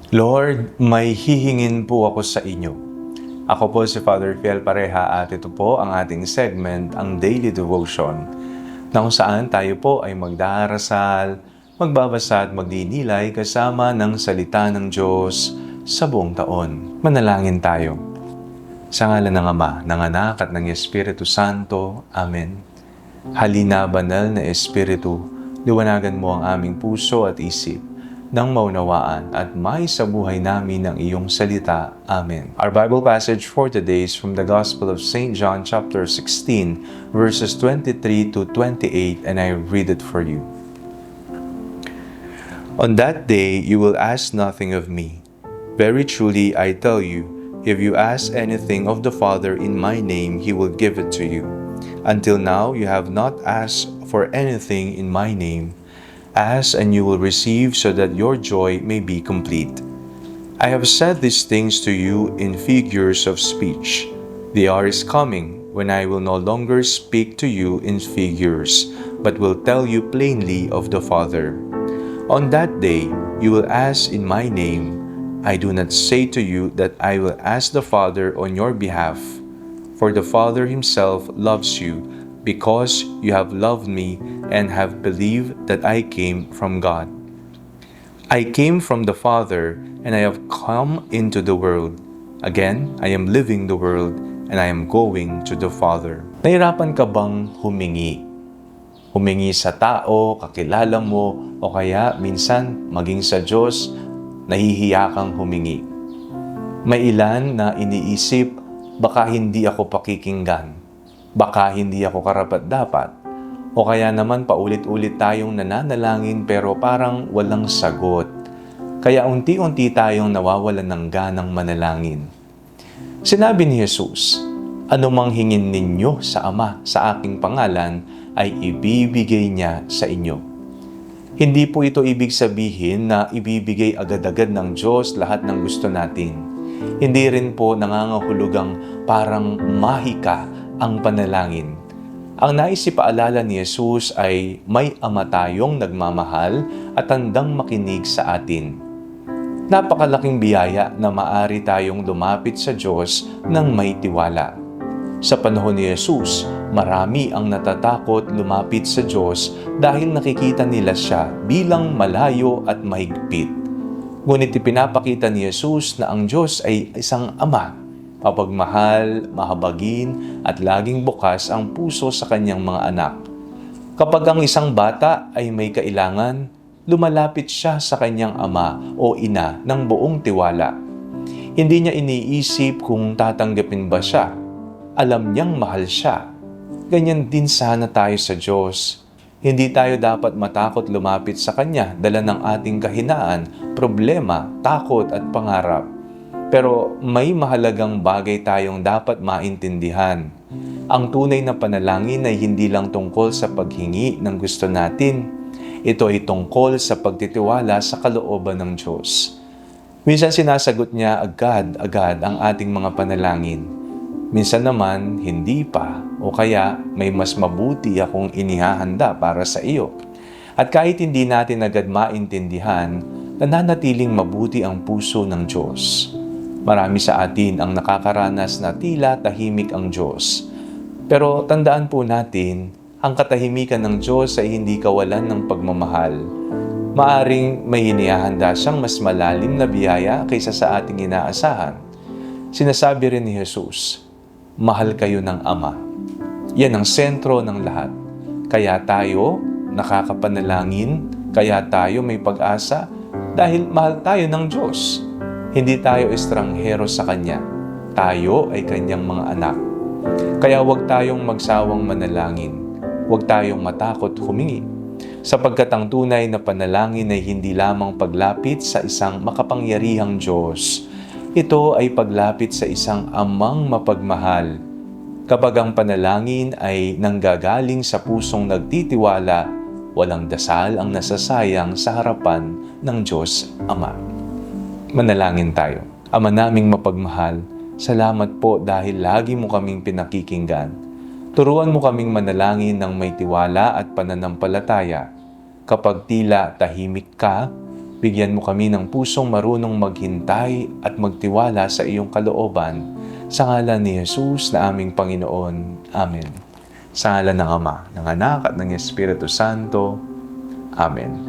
Lord, may hihingin po ako sa inyo. Ako po si Father Fiel Pareha at ito po ang ating segment, ang Daily Devotion, na kung saan tayo po ay magdarasal, magbabasa at magdinilay kasama ng salita ng Diyos sa buong taon. Manalangin tayo. Sa ngalan ng Ama, ng Anak at ng Espiritu Santo. Amen. Halina, banal na Espiritu, liwanagan mo ang aming puso at isip, nang maunawaan at may sa buhay namin ang iyong salita. Amen. Our Bible passage for today is from the Gospel of St. John chapter 16, verses 23 to 28, and I read it for you. On that day you will ask nothing of me. Very truly I tell you, if you ask anything of the Father in my name, he will give it to you. Until now you have not asked for anything in my name. Ask and you will receive, so that your joy may be complete. I have said these things to you in figures of speech. The hour is coming when I will no longer speak to you in figures, but will tell you plainly of the Father. On that day you will ask in my name. I do not say to you that I will ask the Father on your behalf, for the Father himself loves you, because you have loved me and have believed that I came from God. I came from the Father, and I have come into the world. Again, I am leaving the world, and I am going to the Father. Nahirapan ka bang humingi? Humingi sa tao, kakilala mo, o kaya minsan maging sa Diyos, nahihiya kang humingi. May ilan na iniisip, baka hindi ako pakikinggan, baka hindi ako karapat-dapat, o kaya naman paulit-ulit tayong nananalangin pero parang walang sagot. Kaya unti-unti tayong nawawalan ng ganang manalangin. Sinabi ni Jesus, anumang hingin ninyo sa Ama sa aking pangalan ay ibibigay niya sa inyo. Hindi po ito ibig sabihin na ibibigay agad-agad ng Diyos lahat ng gusto natin. Hindi rin po nangangahulugang parang mahika ang panalangin. Ang nais ipaalala ni Jesus ay may Ama tayong nagmamahal at handang makinig sa atin. Napakalaking biyaya na maari tayong lumapit sa Diyos ng may tiwala. Sa panahon ni Jesus, marami ang natatakot lumapit sa Diyos dahil nakikita nila siya bilang malayo at mahigpit. Ngunit ipinapakita ni Jesus na ang Diyos ay isang Ama, mapagmahal, mahabagin, at laging bukas ang puso sa kanyang mga anak. Kapag ang isang bata ay may kailangan, lumalapit siya sa kanyang ama o ina ng buong tiwala. Hindi niya iniisip kung tatanggapin ba siya. Alam niyang mahal siya. Ganyan din sana tayo sa Diyos. Hindi tayo dapat matakot lumapit sa Kanya dala ng ating kahinaan, problema, takot at pangarap. Pero may mahalagang bagay tayong dapat maintindihan. Ang tunay na panalangin ay hindi lang tungkol sa paghingi ng gusto natin. Ito ay tungkol sa pagtitiwala sa kalooban ng Diyos. Minsan sinasagot niya agad-agad ang ating mga panalangin. Minsan naman, hindi pa, o kaya may mas mabuti akong inihahanda para sa iyo. At kahit hindi natin agad maintindihan, nananatiling mabuti ang puso ng Diyos. Marami sa atin ang nakakaranas na tila tahimik ang Diyos. Pero tandaan po natin, ang katahimikan ng Diyos ay hindi kawalan ng pagmamahal. Maaring may inihahanda siyang mas malalim na biyaya kaysa sa ating inaasahan. Sinasabi rin ni Jesus, mahal kayo ng Ama. Yan ang sentro ng lahat. Kaya tayo nakakapanalangin, kaya tayo may pag-asa, dahil mahal tayo ng Diyos. Hindi tayo estranghero sa Kanya. Tayo ay Kanyang mga anak. Kaya huwag tayong magsawang manalangin. Huwag tayong matakot humingi. Sapagkat ang tunay na panalangin ay hindi lamang paglapit sa isang makapangyarihang Diyos. Ito ay paglapit sa isang Amang mapagmahal. Kapag ang panalangin ay nanggagaling sa pusong nagtitiwala, walang dasal ang nasasayang sa harapan ng Diyos Ama. Manalangin tayo. Ama naming mapagmahal, salamat po dahil lagi mo kaming pinakikinggan. Turuan mo kaming manalangin ng may tiwala at pananampalataya. Kapag tila tahimik ka, Bigyan mo kami ng pusong marunong maghintay at magtiwala sa iyong kalooban. Sa ngalan ni Jesus na aming Panginoon. Amen. Sa ngalan ng Ama, ng Anak at ng Espiritu Santo. Amen.